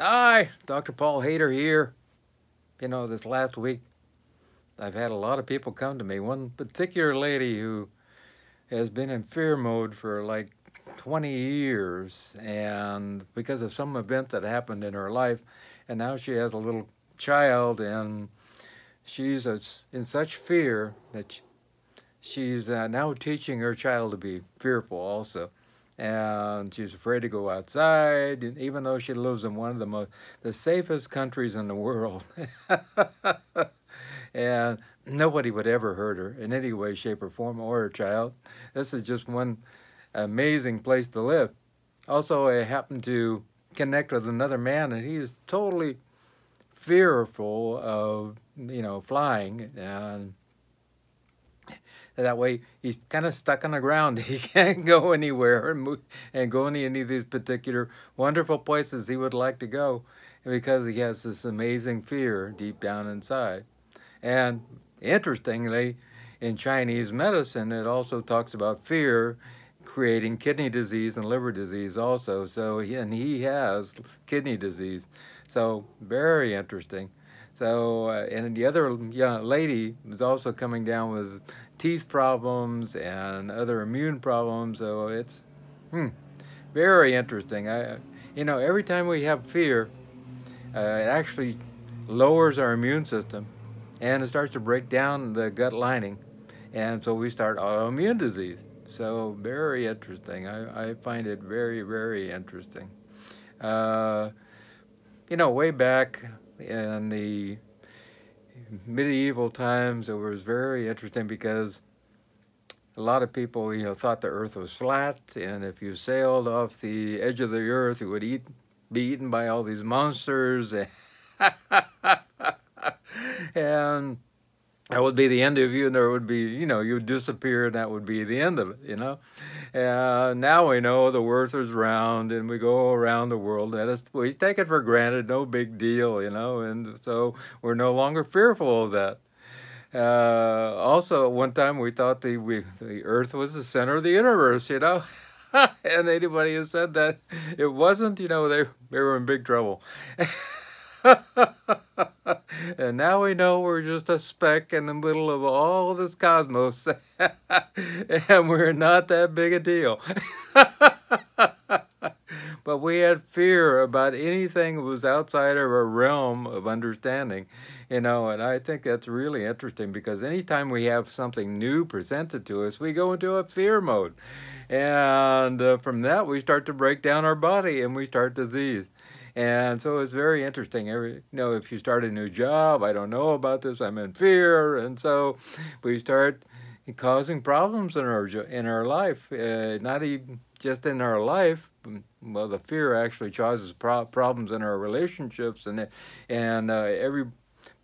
Hi, Dr. Paul Haider here. This last week, I've had a lot of people come to me. One particular lady who has been in fear mode for like 20 years, and because of some event that happened in her life, and now she has a little child, and she's in such fear that she's now teaching her child to be fearful also. And she's afraid to go outside, even though she lives in one of the safest countries in the world. And nobody would ever hurt her in any way, shape, or form, or her child. This is just one amazing place to live. Also, I happened to connect with another man, and he's totally fearful of, flying. And that way, he's kind of stuck on the ground. He can't go anywhere and go any of these particular wonderful places he would like to go because he has this amazing fear deep down inside. And interestingly, in Chinese medicine, it also talks about fear creating kidney disease and liver disease also. So, he has kidney disease. So, very interesting. So, and the other young lady was also coming down with teeth problems and other immune problems. So it's very interesting. Every time we have fear, it actually lowers our immune system, and it starts to break down the gut lining, and so we start autoimmune disease. So very interesting. I find it very, very interesting. Way back in the medieval times, it was very interesting because a lot of people, thought the earth was flat, and if you sailed off the edge of the earth, you would be eaten by all these monsters. And that would be the end of you, and there would be, you would disappear, and that would be the end of it, And now we know the earth is round, and we go around the world, and we take it for granted, no big deal, and so we're no longer fearful of that. Also, at one time, we thought the earth was the center of the universe, and anybody who said that it wasn't, they were in big trouble. And now we know we're just a speck in the middle of all this cosmos, and we're not that big a deal. But we had fear about anything that was outside of our realm of understanding, and I think that's really interesting because anytime we have something new presented to us, we go into a fear mode. And from that, we start to break down our body and we start disease. And so it's very interesting. If you start a new job, I don't know about this, I'm in fear. And so we start causing problems in our life, not even just in our life. Well, the fear actually causes problems in our relationships and every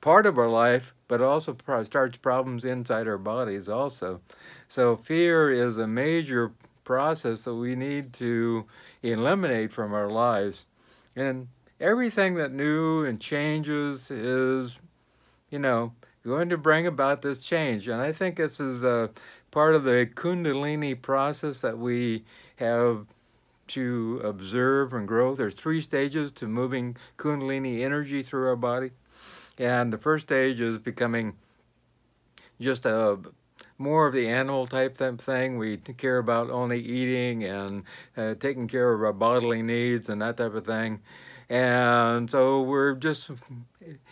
part of our life, but also starts problems inside our bodies also. So fear is a major process that we need to eliminate from our lives. And everything that new and changes is, going to bring about this change. And I think this is a part of the Kundalini process that we have to observe and grow. There's 3 stages to moving Kundalini energy through our body. And the first stage is becoming just more of the animal type thing. We care about only eating and taking care of our bodily needs and that type of thing. And so we're just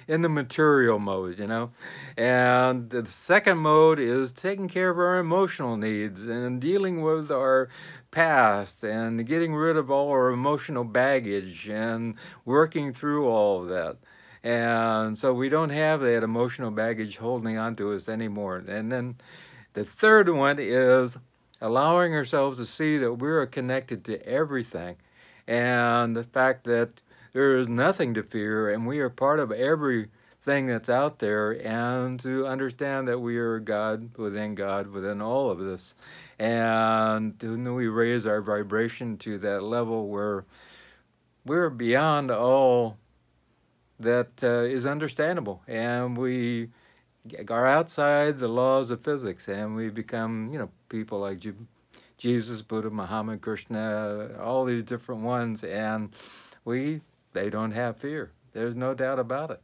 in the material mode, And the second mode is taking care of our emotional needs and dealing with our past and getting rid of all our emotional baggage and working through all of that. And so we don't have that emotional baggage holding on to us anymore. And then the third one is allowing ourselves to see that we're connected to everything, and the fact that there is nothing to fear and we are part of everything that's out there, and to understand that we are God within all of this. And we raise our vibration to that level where we're beyond all that is understandable, and we are outside the laws of physics, and we become, people like Jesus, Buddha, Muhammad, Krishna, all these different ones, and we they don't have fear. There's no doubt about it.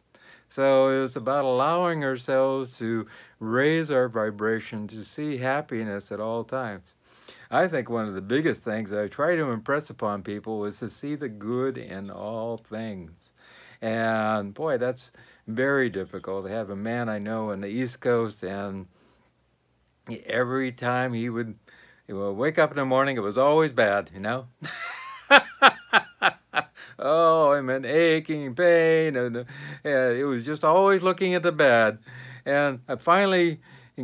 So it's about allowing ourselves to raise our vibration, to see happiness at all times. I think one of the biggest things I try to impress upon people is to see the good in all things. And boy, that's very difficult. I have a man I know on the East Coast, and every time he would wake up in the morning, it was always bad, you know? Oh, I'm in aching pain, and it was just always looking at the bad. And I finally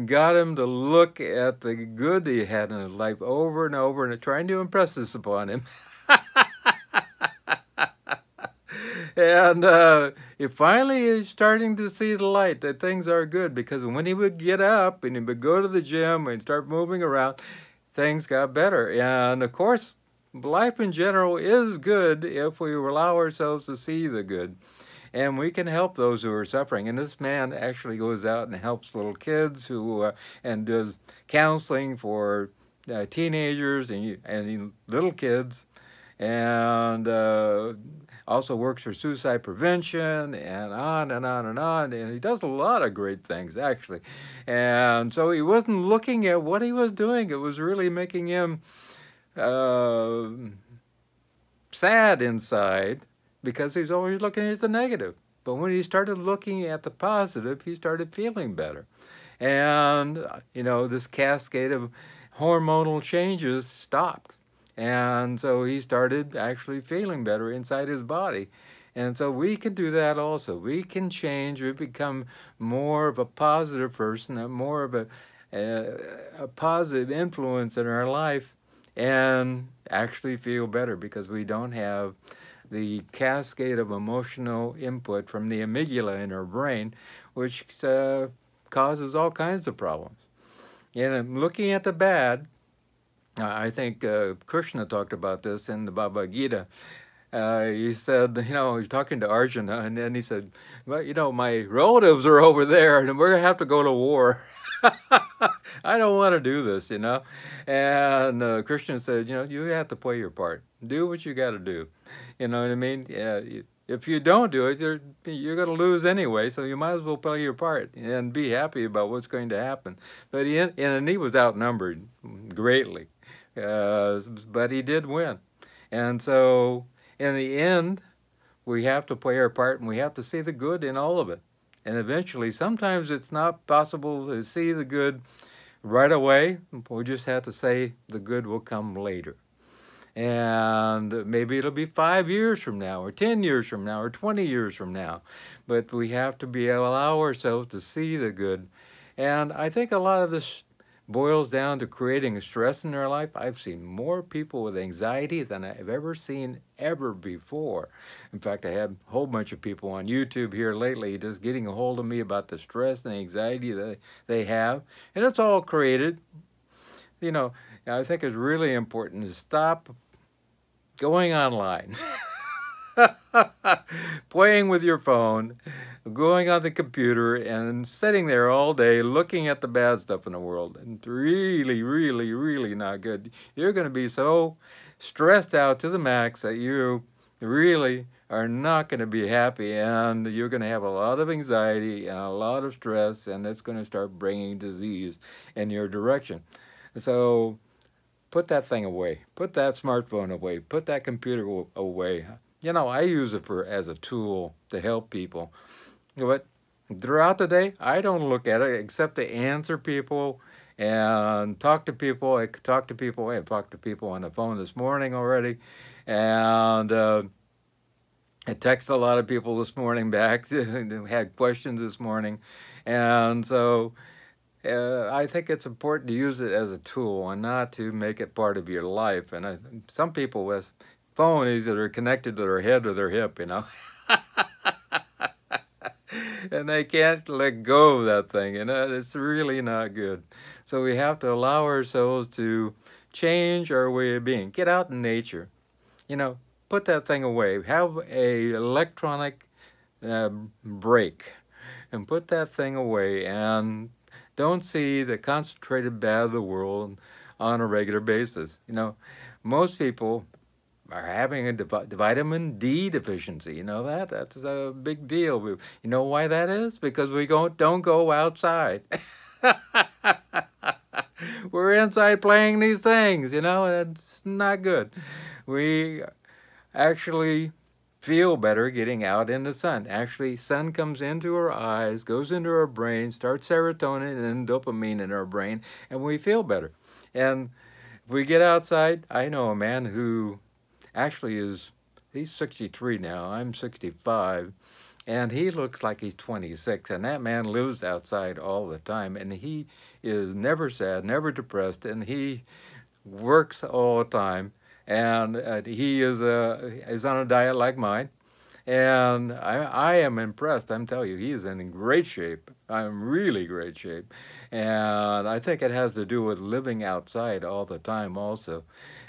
got him to look at the good he had in his life over and over, and trying to impress this upon him. And he finally is starting to see the light, that things are good, because when he would get up and he would go to the gym and start moving around, things got better. And of course, life in general is good if we allow ourselves to see the good. And we can help those who are suffering. And this man actually goes out and helps little kids who and does counseling for teenagers and little kids, and also works for suicide prevention, and on and on and on. And he does a lot of great things, actually. And so he wasn't looking at what he was doing. It was really making him sad inside, because he's always looking at the negative. But when he started looking at the positive, he started feeling better. And, you know, this cascade of hormonal changes stopped. And so he started actually feeling better inside his body. And so we can do that also. We can change. We become more of a positive person, more of a positive influence in our life, and actually feel better, because we don't have the cascade of emotional input from the amygdala in our brain, which causes all kinds of problems. And looking at the bad, I think Krishna talked about this in the Bhagavad Gita. He said, you know, he's talking to Arjuna, and then he said, well, you know, my relatives are over there, and we're going to have to go to war. I don't want to do this, you know. And Krishna said, you know, you have to play your part. Do what you got to do. You know what I mean? Yeah. If you don't do it, you're going to lose anyway, so you might as well play your part and be happy about what's going to happen. But he was outnumbered greatly, but he did win. And so in the end, we have to play our part, and we have to see the good in all of it. And eventually, sometimes it's not possible to see the good right away. We just have to say the good will come later. And maybe it'll be 5 years from now, or 10 years from now, or 20 years from now. But we have to be able to allow ourselves to see the good. And I think a lot of this boils down to creating stress in their life. I've seen more people with anxiety than I've ever seen ever before. In fact, I have a whole bunch of people on YouTube here lately just getting a hold of me about the stress and anxiety that they have. And it's all created. You know, I think it's really important to stop going online, playing with your phone, going on the computer, and sitting there all day looking at the bad stuff in the world. And it's really, really, really not good. You're going to be so stressed out to the max that you really are not going to be happy, and you're going to have a lot of anxiety and a lot of stress, and it's going to start bringing disease in your direction. So put that thing away. Put that smartphone away. Put that computer away. You know, I use it as a tool to help people. But throughout the day, I don't look at it except to answer people and talk to people. I talk to people. I talked to people on the phone this morning already. And I texted a lot of people this morning back who had questions this morning. And so I think it's important to use it as a tool and not to make it part of your life. And some people with phones that are connected to their head or their hip, you know. And they can't let go of that thing, and it's really not good. So we have to allow ourselves to change our way of being. Get out in nature. You know, put that thing away. Have a electronic break and put that thing away, and don't see the concentrated bad of the world on a regular basis. You know, most people are having a vitamin D deficiency. You know that? That's a big deal. You know why that is? Because we don't go outside. We're inside playing these things, you know, and it's not good. We actually feel better getting out in the sun. Actually, sun comes into our eyes, goes into our brain, starts serotonin and dopamine in our brain, and we feel better. And if we get outside, I know a man who actually he's 63 now, I'm 65, and he looks like he's 26, and that man lives outside all the time, and he is never sad, never depressed, and he works all the time, and he is on a diet like mine, and I am impressed. I'm telling you, he is in great shape. I'm really great shape, and I think it has to do with living outside all the time also,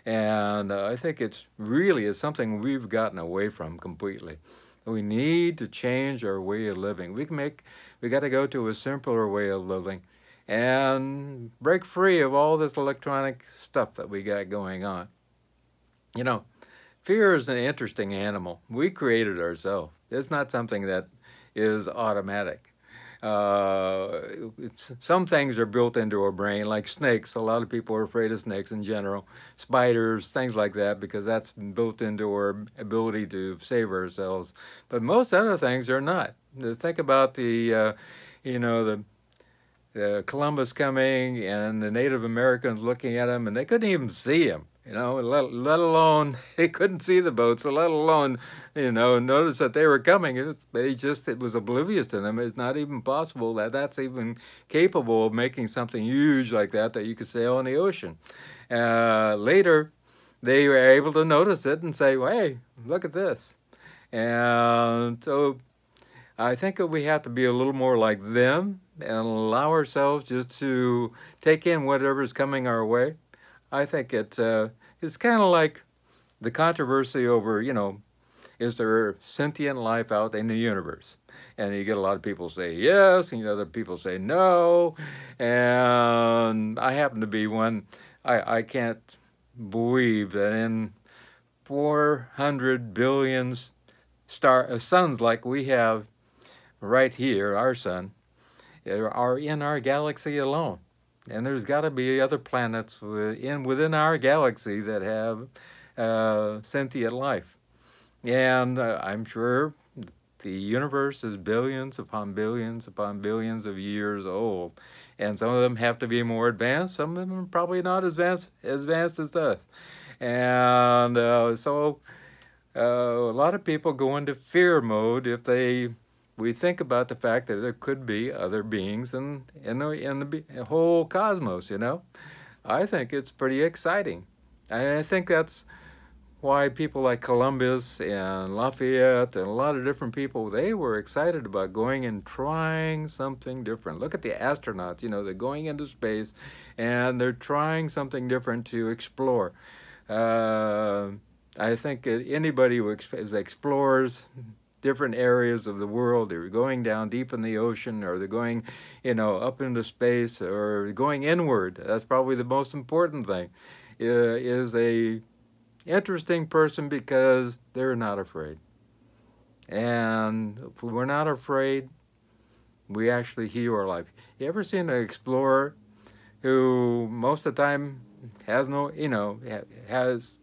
and I think it's really is something we've gotten away from completely. We need to change our way of living. We got to go to a simpler way of living and break free of all this electronic stuff that we got going on. You know, fear is an interesting animal. We created ourselves. It's not something that is automatic. Some things are built into our brain, like snakes. A lot of people are afraid of snakes in general. Spiders, things like that, because that's built into our ability to save ourselves. But most other things are not. Think about you know, the Columbus coming and the Native Americans looking at him, and they couldn't even see him. You know, let alone they couldn't see the boats, let alone, you know, notice that they were coming. It was oblivious to them. It's not even possible that that's even capable of making something huge like that you could sail in the ocean. Later, they were able to notice it and say, well, hey, look at this. And so I think that we have to be a little more like them and allow ourselves just to take in whatever's coming our way. I think it's kind of like the controversy over, you know, is there sentient life out in the universe? And you get a lot of people say yes, and other people say no. And I happen to be one. I can't believe that in 400 billion suns like we have right here, our sun, are in our galaxy alone. And there's got to be other planets within our galaxy that have sentient life. And I'm sure the universe is billions upon billions upon billions of years old. And some of them have to be more advanced. Some of them are probably not as advanced as us. And so a lot of people go into fear mode if we think about the fact that there could be other beings in the whole cosmos, you know. I think it's pretty exciting. I think that's why people like Columbus and Lafayette and a lot of different people, they were excited about going and trying something different. Look at the astronauts, you know, they're going into space and they're trying something different to explore. I think anybody who explores different areas of the world, they're going down deep in the ocean, or they're going, you know, up into space, or going inward. That's probably the most important thing, is a interesting person because they're not afraid. And if we're not afraid, we actually heal our life. You ever seen an explorer who most of the time has no, you know, has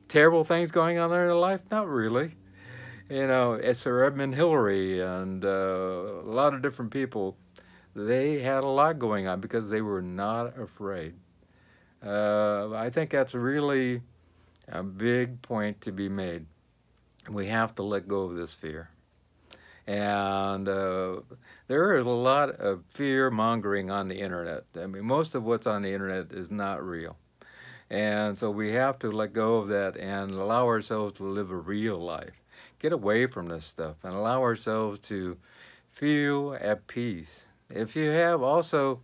terrible things going on in their life? Not really. You know, it's Sir Edmund Hillary and a lot of different people. They had a lot going on because they were not afraid. I think that's really a big point to be made. We have to let go of this fear. And there is a lot of fear-mongering on the internet. I mean, most of what's on the internet is not real. And so we have to let go of that and allow ourselves to live a real life. Get away from this stuff and allow ourselves to feel at peace. If you have also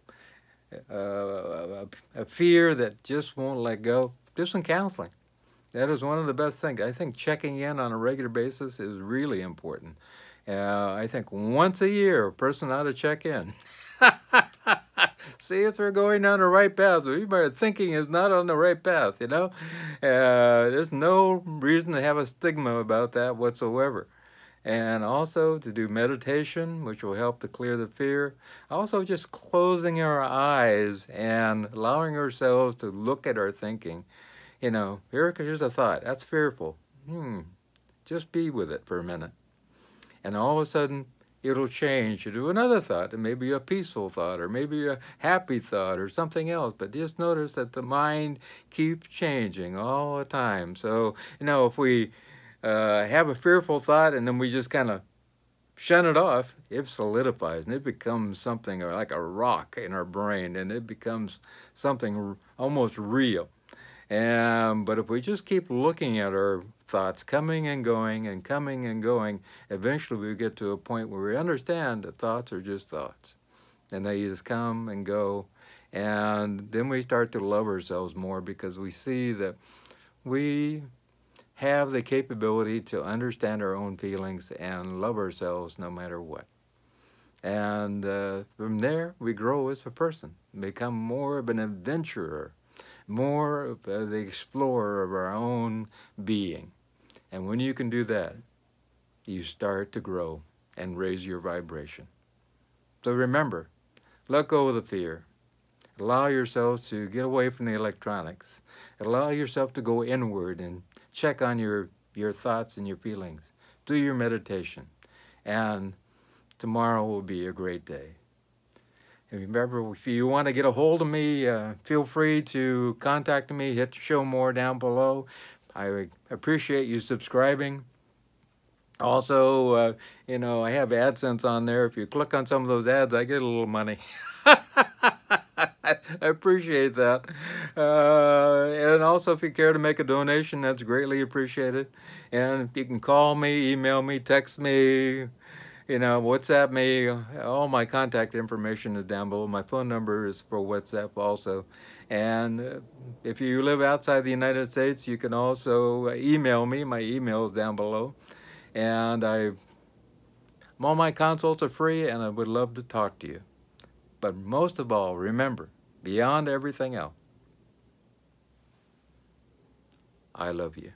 a fear that just won't let go, do some counseling. That is one of the best things. I think checking in on a regular basis is really important. I think once a year, a person ought to check in. see if they're going down the right path. Our thinking is not on the right path, you know. There's no reason to have a stigma about that whatsoever. And also to do meditation, which will help to clear the fear. Also just closing our eyes and allowing ourselves to look at our thinking. You know, here's a thought. That's fearful. Just be with it for a minute. And all of a sudden, it'll change to another thought, and maybe a peaceful thought, or maybe a happy thought, or something else. But just notice that the mind keeps changing all the time. So, you know, if we have a fearful thought and then we just kind of shun it off, it solidifies and it becomes something like a rock in our brain, and it becomes something almost real. But if we just keep looking at our thoughts coming and going and coming and going, eventually we get to a point where we understand that thoughts are just thoughts. And they just come and go. And then we start to love ourselves more, because we see that we have the capability to understand our own feelings and love ourselves no matter what. And from there, we grow as a person, become more of an adventurer, more of the explorer of our own being. And when you can do that, you start to grow and raise your vibration. So remember, let go of the fear. Allow yourself to get away from the electronics. Allow yourself to go inward and check on your thoughts and your feelings. Do your meditation. And tomorrow will be a great day. And remember, if you want to get a hold of me, feel free to contact me. Hit show more down below. I appreciate you subscribing. Also, you know, I have AdSense on there. If you click on some of those ads, I get a little money. I appreciate that. And also, if you care to make a donation, that's greatly appreciated. And you can call me, email me, text me, you know, WhatsApp me. All my contact information is down below. My phone number is for WhatsApp also. And if you live outside the United States, you can also email me. My email is down below. And all my consults are free, and I would love to talk to you. But most of all, remember, beyond everything else, I love you.